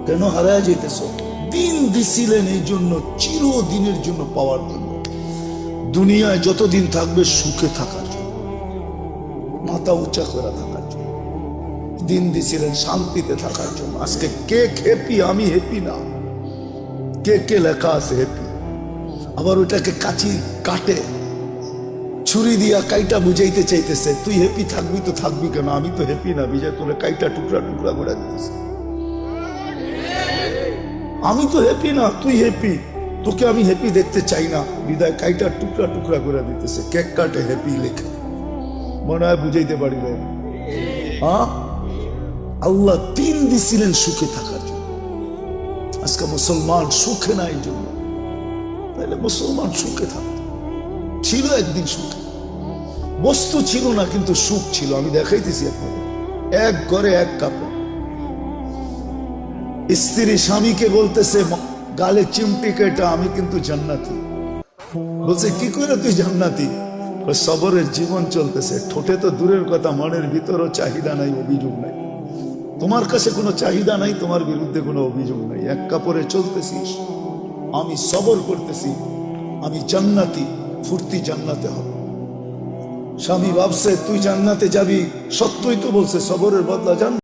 কেন হারায় যেতেছ? দিন দিছিলেন এই জন্য, চিরদিনের জন্য পাওয়ার জন্য। দুনিয়ায় যতদিন থাকবে সুখে থাকার জন্য, মাথা উঁচা করে থাকার জন্য। দিন দিছিলেন শান্তিতে থাকার জন্য। আজকে কে হ্যাপি? আমি হ্যাপি না। কে কে লেখা আছে হ্যাপি? আবার ওইটাকে কাচি কাটে ছুরি দিয়া কাইটা বুঝাইতে চাইতেছে, তুই হ্যাপি থাকবি তো থাকবি কেন? আমি তো হ্যাপি না। বিজয় তোলে কাইটা টুকরা টুকরা করে দিতেছে। আমি তো হ্যাপি না, তুই হ্যাপি। তোকে আমি হ্যাপি দেখতে চাই না, বিদায় কাইটা টুকরা টুকরা করে দিতেছে। কেক কাটে হ্যাপি লেখে, মনে হয় বুঝাইতে পারি না। আল্লাহ দিন দিছিলেন সুখে থাকার জন্য। আজকে মুসলমান সুখে নাই জন্য। তাহলে মুসলমান সুখে থাকত, ছিল একদিন সুখে। বস্তু ছিল না কিন্তু সুখ ছিল। আমি দেখাইতেছি আপনাদের, এক ঘরে এক কাপড়। স্ত্রী স্বামীকে বলতেছে গালে চিমটি কেটা, আমি কিন্তু জান্নাতি। বলছে কি করে তুই জান্নাতি? সবরের জীবন চলতেছে। ঠোঁটে তো দূরের কথা, মনের ভিতরও চাহিদা নাই, অভিযোগ নাই। তোমার কাছে কোনো চাহিদা নাই, তোমার বিরুদ্ধে কোনো অভিযোগ নাই। এক কাপড়ে চলতেছিস, আমি সবর করতেছি, আমি জান্নাতি, ফুর্তি জান্নাতে হবে। স্বামী ভাবছে তুই জান্নাতে যাবি, সত্যই তো বলছে, সবরের বদলা জান।